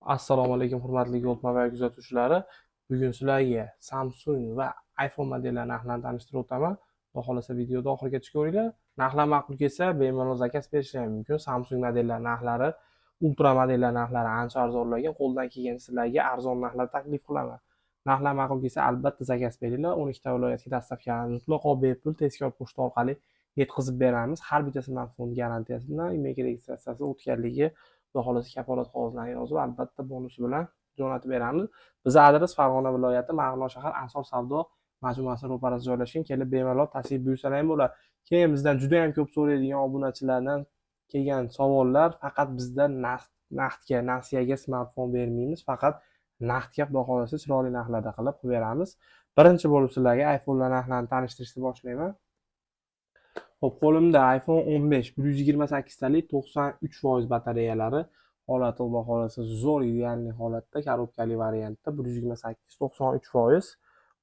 Assalomu alaykum hurmatli yo'lma kuzatuvchilari. Bugun sizlarga Samsung va iPhone modellarini narxlarini tanishtirib o'taman. Xudo xolasa videoni oxirigacha ko'ringlar. Narxlar ma'qul kelsa bemalol zakaz berishlari mumkin. Samsung modellari narxlari, ultra modellar narxlari ancha arzonlarga, qo'ldan kelgancha sizlarga arzon narxlar taklif qilaman. Narxlar ma'qul kelsa albatta zakaz beringlar. 12 ta viloyatga dastavkani mutlaqo bepul tezkor pochta orqali yetkazib beramiz. Har bitta smartfon garantiyasi bilan email registratsiyasi o'tganligi, Xudo xolasa kafolat qog'ozlarini yozib albatta bonusi bilan jo'natib beramiz. Bizning adres Farg'ona viloyati Marg'ilon shahar Ansor savdo majmuasi ro'parasida joylashgan. Kelib bemalol tashrif buyursalar ham bo'ladi. Keyin bizdan juda ham ko'p so'raydigan obunachilardan kelgan savollar, faqat bizda naqdga smartfon bermaymiz. Faqat naqdga Xudo xolasa chiroyli narxlarda qilib beramiz. Birinchi bo'lib sizlarga iPhone'lar narxlarini tanishtirishni boshlayman. Xo'p, qo'limda iPhone 15 128 talik 93% batareyalari holati Xudo xolasa zo'r idealniy holatda, korobkali variantda 128 93%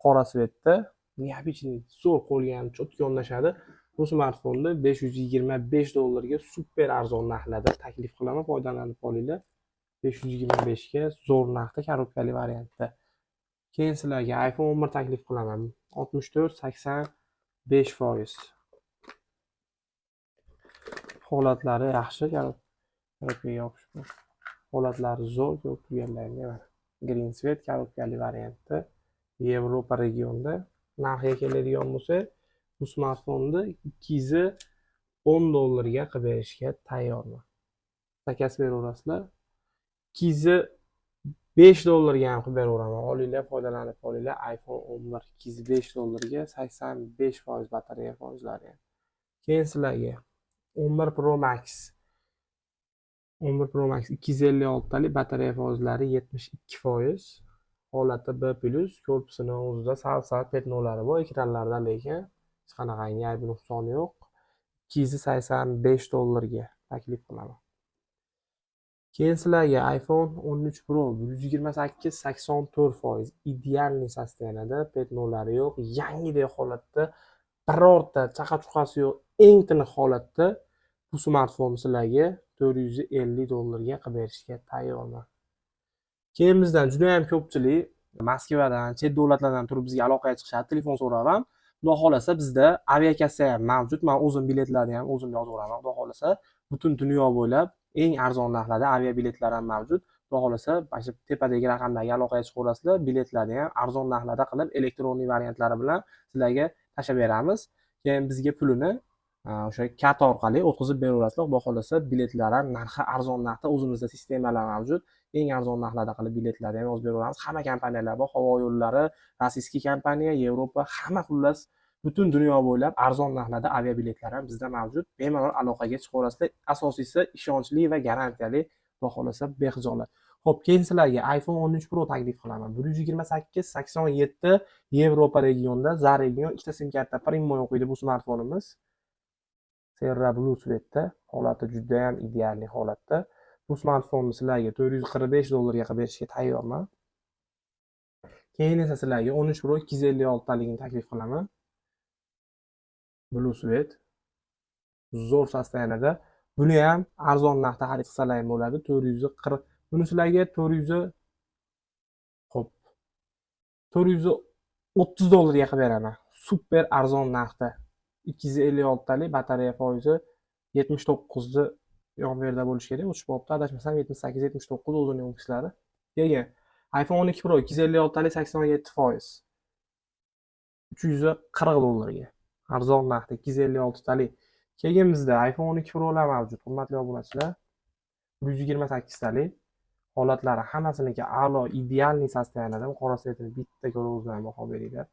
qora svetda, необычный zo'r qo'lga ham cho'tga o'rnashadi. Bu smartfonni $525 ga super arzon narxlarda taklif qilaman, foydalanib olinglar. 525 ga zo'r narxda korobkali variantda. Keyin sizlarga iPhone 11 taklif qilaman. 64-85%. Holatlari yaxshi, korobkaga yopishgan. Holatlari zo'r, ko'p turganlarga mana. Green svet korobkali variantda Yevropa regionida narxiga keladigan bo'lsa, bu smartfonni $210 ga qilib berishga tayyorman. Zakaz beraverasizlar. $205 ga ham qilib beraveraman. Olinglar, foydalanib olinglar. iPhone 11 $205 ga 85% batareya foizlari. Keyin sizlarga 11 Pro Max 256 talik batareya foizlari 72%. Holati B+, korpusini o'zida sal petnolari bor, ekranlarida lekin hech qanaqangi aybi nuqsoni yo'q. $285 ga taklif qilaman. Keyin sizlarga iPhone 13 Pro 128-84% idealniy sostoyanida, petnolari yo'q, yangidek holatda, birorta chaqa-chuqasi yo'q, eng tiniq holatda bu smartfonni sizlarga $450 ga qilib berishga tayyorman. Keyin bizdan juda ham ko'pchilik Moskvadan, chet davlatlardan turib bizga aloqaga chiqishadi, telefon so'rab ham. Xudo xolasa bizda aviakassa ham mavjud. Men o'zim biletlarni ham o'zim yozib o'raman. Xudo xolasa butun dunyo bo'ylab eng arzon narxlarda aviabiletlar ham mavjud. Xudo xolasa mana tepadagi raqamlarga aloqaga chiqaverasizlar. Biletlarni ham arzon narxlarda qilib elektronniy variantlari bilan sizlarga tashab beramiz. Keyin bizga pulini o'sha karta orqali o'tkazib beraverasizlar. Xudo xolasa biletlar ham narxi arzon narxda, o'zimizda sistemalar mavjud. Eng arzon narxlarda qilib biletlarni ham yozib beraveramiz. Hamma kompaniyalar bor, havo yo'llari, rossiyskiy kompaniya, Yevropa, hamma xullas butun dunyo bo'ylab arzon narxlarda aviabiletlar ham bizda mavjud. Bemalol aloqaga chiqaverasizlar. Asosiysi ishonchli va garantiyali, xudo xolasa bexijolat. Xo'p, keyin sizlarga iPhone 13 Pro taklif qilaman. 128-87 Yevropa regionida za region ikkita sim karta primoy o'qiydi bu smartfonimiz. Serra Blue svetda, holati juda ham idealniy holatda. Bu smartfonni sizlarga $445 ga qilib berishga tayyorman. Keyin esa sizlarga 13 Pro 256 taligini taklif qilaman. Blue svet. Zo'r sostoyanida. Buni ham arzon narxda xarid qilsalar ham bo'ladi. 440. Buni sizlarga xo'p, $430 ga qilib beraman. Super arzon narxda. 256 talik batareya foizi 79 ni yon yerda bo'lishi kerak. O'chib qolibdi, adashmasam 78-79 o'zining o'nkishlari. Keyin iPhone 12 Pro 256 talik 87%. $340 ga. Arzon narxda 256 talik. Keyin bizda iPhone 12 Pro'lar mavjud, hurmatli obunachilar. 128 talik. Holatlari hammasiniki a'lo, idealniy sostoyanida, qora svetini bitta ko'rib o'zingizlar baho beringlar.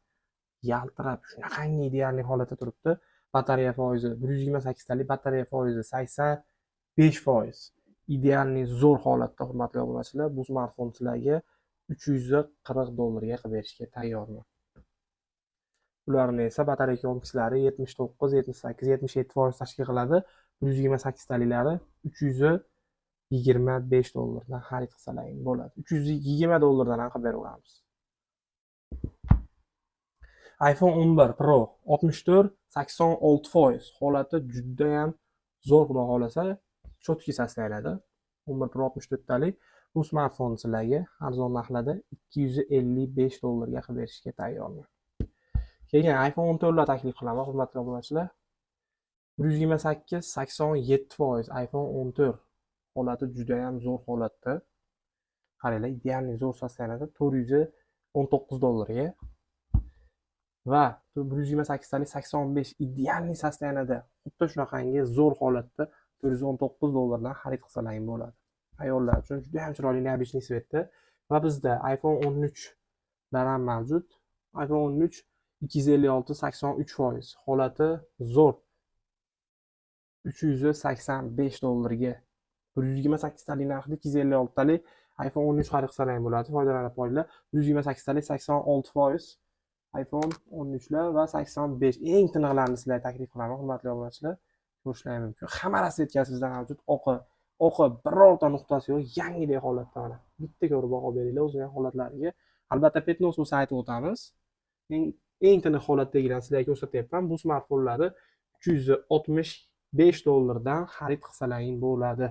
Yaltirab, shunaqangi idealniy holatda turibdi. Batareya foizi 128 talik, batareya foizi 85%. Idealniy zo'r holatda, hurmatli obunachilar. Bu smartfon sizlarga $340 ga qilib berishga tayyorman. Ularni esa batareya yo'nalishlari 79, 78, 77% tashkil qiladi. 128 taliklari $325 dan xarid qilsalar ham bo'ladi. $320 dan ham qilib beraveramiz. iPhone 11 Pro 64-86%. Holati juda ham zo'r, xudo xolasa, cho'tki sostoyanida. 11 Pro 64 talik. Bu smartfonni sizlarga arzon narxlarda $255 qilib berishga tayyorman. Keyin iPhone 14 taklif qilaman, hurmatli obunachilar. 128-87% iPhone 14 holati juda ham zo'r holatda. Qaranglar, idealniy zo'r sostoyaniyada $419 va 128-85 idealniy sostoyaniyada xuddi shunaqangi zo'r holatda $419 dan xarid qilsalaring bo'ladi. Ayollar uchun juda ham chiroyli необычный svetda va bizda iPhone 13 lar ham mavjud. iPhone 13 256-83% holati zo'r $385 ga 128 talik narxida 256 talik iPhone 13 xarid qilsalaring bo'ladi. Foydalanib qolinglar. 128 talik 86% iPhone 13 lar va 85 eng tiniqlarini sizlarga taklif qilaman, hurmatli obunachilar. Ko'rishlaring mumkin. Hamma rasvetkasi bizda mavjud. Oqi birorta nuqtasi yo'q, yangidek holatda mana. Bitta ko'rib baho beringlar o'zining holatlariga. Albatta Petnos bo'lsa aytib o'tamiz. Eng tiniq holatdagilarni sizlarga ko'rsatyapman. Bu smartfonlarni $365 dan xarid qilsalaring bo'ladi.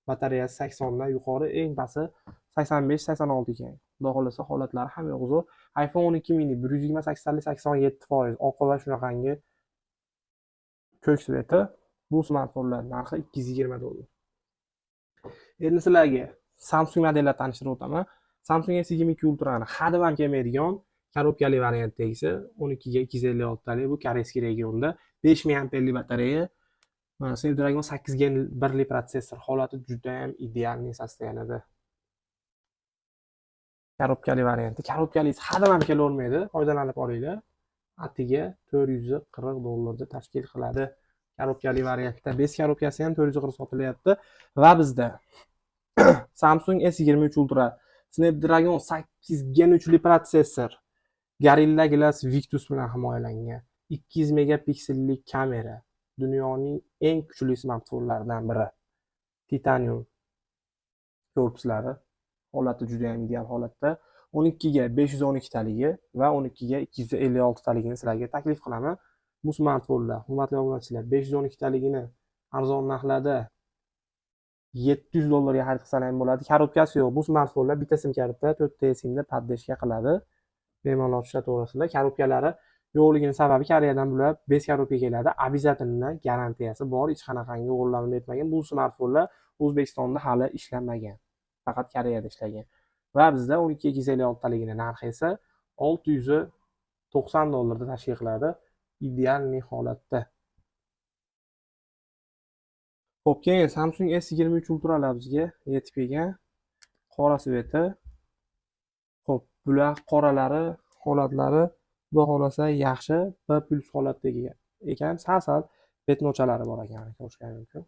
Batareyasi 80 dan yuqori, eng pasti 85-86 ekan. Xudo xolasa holatlari ham yo'q zo'r. iPhone 12 mini 128-87% oqi va shunaqangi ko'k sveti. Bu smartfonlar narxi $220. Endi sizlarga Samsung modellar tanishtirib o'taman. Samsung S22 Ultra ni hadeb ham kelmaydigan korobkali variantdagisi 12 ga 256 talik bu koreyskiy regionda 5000 amperlik batareya. Snapdragon 8 Gen 1 protsessor holati juda ham idealniy sostoyaniyada. Korobkali varianti. Korobkalingiz hadeb ham kelavermaydi. Foydalanib olinglar. Atiga $440 da tashkil qiladi. Korobkali variantda bez korobkasi ham 440 sotilyapti va bizda Samsung S23 Ultra Snapdragon 8 Gen 3 protsessor, Gorilla Glass Victus bilan himoyalangan 200 megapiksellik kamera, dunyoning eng kuchli smartfonlaridan biri. Titanium korpuslari holati juda ham ideal holatda. 12 ga 512 taligi va 12 ga 256 taligini sizlarga taklif qilaman. Bu smartfonlar, hurmatli obunachilar, 512 taligini arzon narxlarda $700 ga xarid qilsalaring bo'ladi. Korobkasi yo'q. Bu smartfonlar bitta sim kartda 4 ta simda poddeshga qiladi. Bemalol ishlataverasizlar. Korobkalari yo'qligining sababi Koreyadan bular bez korobka keladi. Обязательно garantiyasi bor, hech qanaqangi o'g'irlanib netmagan. Bu smartfonlar O'zbekistonda hali ishlamagan. Faqat Koreyada ishlagan. Va bizda 12 ga 256 taligining narxi esa $690 da tashkil qiladi. Idealniy holatda. Xo'p, keyin Samsung S23 Ultra bizga yetib kelgan. Qora sveti. Xo'p, bular qoralari, holatlari xudo xolasa yaxshi, B+ holatdagi ekan. Sal petnochalari bor ekan, ko'rishlaring mumkin.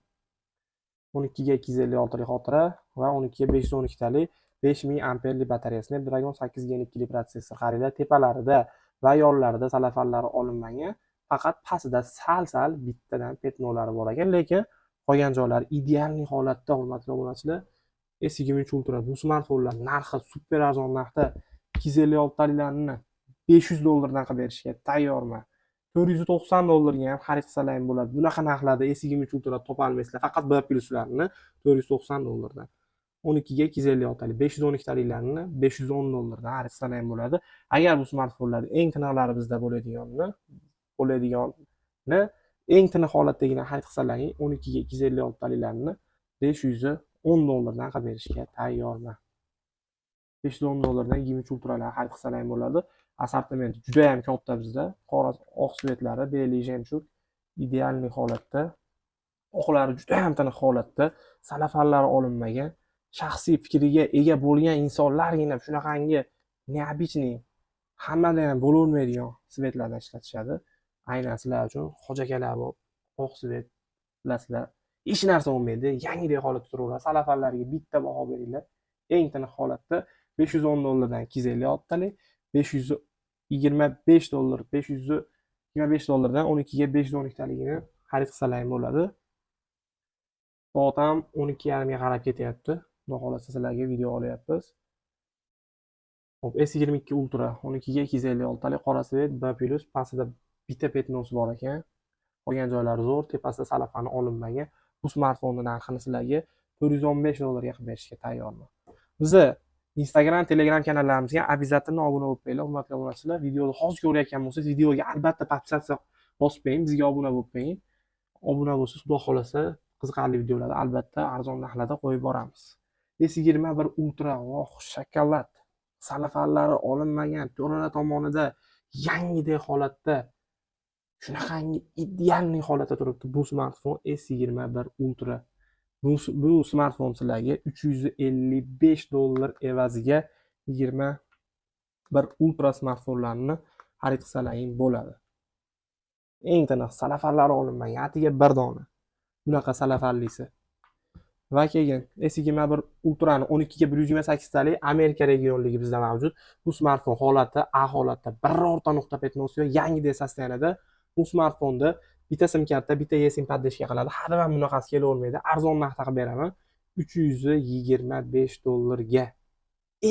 12 ga 256 talik xotira va 12 ga 512 talik 5000 amperlik batareya. Snapdragon 8 Gen 2 protsessor. Qaranglar, tepalarida va yonlarida salafallari olinmagan. Faqat pastida sal bittadan petnolari bor ekan, lekin qolgan joylari idealniy holatda, hurmatli obunachilar. S23 Ultra bu smartfonlar narxi super arzon narxda 256 taliklarni $500 dan qilib berishga tayyorman. $490 ga ham xarid qilsalaring bo'ladi. Bunaqa narxlarda S23 Ultra topa olmaysizlar. Faqat B+larni $490 dan. 12 ga 256 talik, 512 taliklarni $510 dan xarid qilsalaring bo'ladi. Agar bu smartfonlar eng tiniqlari bizda bo'ladiganini eng tiniq holatdagini xarid qilsalaring 12 ga 256 taliklarni $510 dan qilib berishga tayyorman. $510 dan 23 Ultralarni xarid qilsalaring bo'ladi. Assortimenti juda ham katta bizda. Qora oq svetlari, beli jemshug idealniy holatda. Oqlari juda ham tiniq holatda, salafallari olinmagan, shaxsiy fikriga ega bo'lgan insonlargina shunaqangi необычный hammada ham bo'lavermaydigan svetlardan ishlatishadi. Aynan sizlar uchun hojakalar bor, oq svet bilasizlar. Hech narsa bo'lmaydi, yangidek holatda turaveradi. Salafallariga bitta baho beringlar. Eng tiniq holatda $510 dan 256 talik, $525 dan 12 ga 512 taligini xarid qilsalaring bo'ladi. Soat ham 12:30 ga qarab ketyapti. Xudo xolasa sizlarga video olyapmiz. Hop, S22 Ultra 12 ga 256 talik qora svet B+, pastida bitta petnos bor ekan. Qolgan joylari zo'r, tepasida salafani olinmagan. Bu smartfonning narxini sizlarga $415 ga qilib berishga tayyorman. Bizni Instagram, Telegram kanallarimizga обязательно obuna bo'lib qo'yinglar, hurmatli obunachilar. Videoni hozir ko'rayotgan bo'lsangiz, videoga albatta podpisatsiya bosib qo'ying, bizga obuna bo'lib qo'ying. Obuna bo'lsangiz, Xudo xolasa, qiziqarli videolarni albatta arzon narxlarda qo'yib boramiz. S21 Ultra, shokolad. Salafanlari olinmagan, to'rala tomonida yangidek holatda, shunaqangi idealniy holatda turibdi bu smartfon S21 Ultra. Bu smartfon sizlarga $355 evaziga 21 Ultra smartfonlarni xarid qilsalaring bo'ladi. Eng tiniq salafanlari olinmagan, atiga bir dona. Bunaqa salafanlisi. Va keyin S21 Ultra'ni 12 ga 128 talik Amerika regionligi bizda mavjud. Bu smartfon holati A holatda birorta nuqta petnosi yo'q, yangidek sostoyanida. Bu smartfonda bitta sim karta, bitta eSIM podдержка qiladi. Hadam bunaqasi kelavermaydi. Arzon narxda qilib beraman. $325 ga.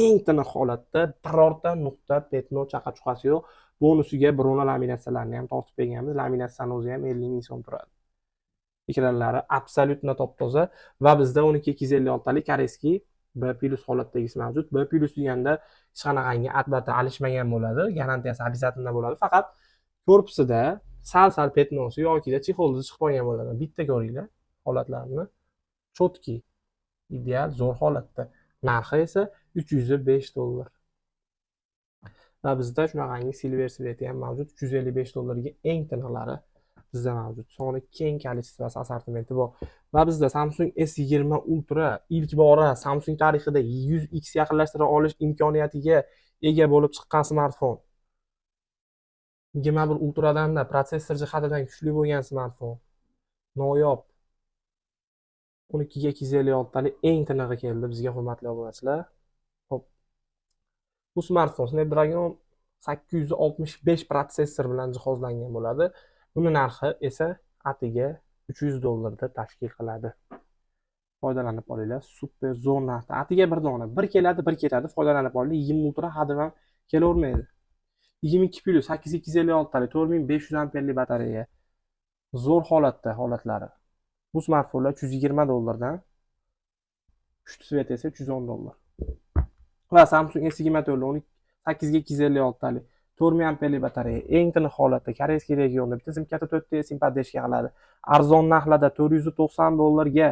Eng tiniq holatda birorta nuqta petno chaqa-chuqasi yo'q. Bonusiga brona laminatsiyalarni ham tortib berganmiz. Laminatsiyani o'zi ham 50 ming so'm turadi. Ekranlari absolyutno top-toza va bizda 12256 talik koreyskiy B+ holatdagisi mavjud. B+ deganda hech qanaqangi albatta alishmagan bo'ladi, garantiyasi обязательно bo'ladi. Faqat korpusida sal petnosi yoki chexolda chiqib qolgan bo'ladi. Bitta ko'ringlar holatlarini. Chotki, ideal, zo'r holatda. Narxi esa $305. Va bizda shunaqangi silver sveti ham mavjud. $355 ga eng tiniqlari bizda mavjud. Soni keng kolичествоsi assortimenti bor. Va bizda Samsung S20 Ultra ilk bora Samsung tarixida 100x yaqinlashtira olish imkoniyatiga ega bo'lib chiqqan smartfon. 21 Ultra'dan da protsessor jihatidan kuchli bo'lgan smartfon. Noyob 12 ga 256 talik eng tinig'i keldi bizga, hurmatli obunachilar. Xo'p. Bu smartfon Snapdragon 865 protsessor bilan jihozlangan bo'ladi. Buni narxi esa atiga $300 da tashkil qiladi. Foydalanib olinglar, super zo'r narxda. Atiga bir dona, bir keladi, bir ketadi. Foydalanib olinglar. 20 Ultra hadam ham kelavermaydi. 22+ 8256 talik 4500 amperlik batareya. Zo'r holatlari. Bu smartfonlar $120 dan, uchta svet esa $110. Va Samsung S24 8 ga 256 talik 4000 amperlik batareya, eng tiniq holatda, koreyskiy regionda, bitta sim karta 4 ta sim podдержка qiladi. Arzon narxlarda $490 ga.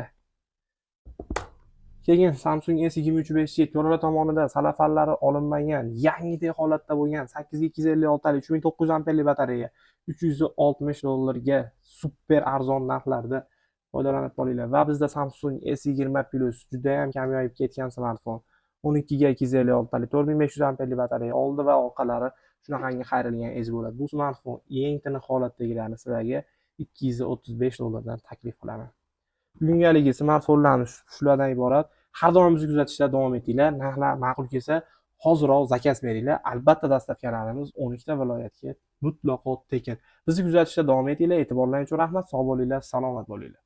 Keyin Samsung S23 5G to'rala tomonida salafanlari olinmagan, yangidek holatda bo'lgan 8 ga 256 talik 3900 amperlik batareya $360 ga super arzon narxlarda foydalanib olinglar. Va bizda Samsung S20 Plus juda ham kamyoyib ketgan smartfon. 12 ga 256 talik 4500 amperlik batareya, oldi va orqalari shunaqangi qayrilgan ez bo'ladi. Bu smartfon eng tiniq holatdagilarni sizlarga $235 dan taklif qilaman. Bugungaligi smartfonlarimiz shulardan iborat. Har doim bizni kuzatishda davom etinglar. Narxlar ma'qul kelsa, hozirroq zakaz beringlar. Albatta dastavkalarimiz 12 ta viloyatga mutlaqo tekin. Bizni kuzatishda davom etinglar. E'tiborlaringiz uchun rahmat. Sog' bo'linglar, salomat bo'linglar.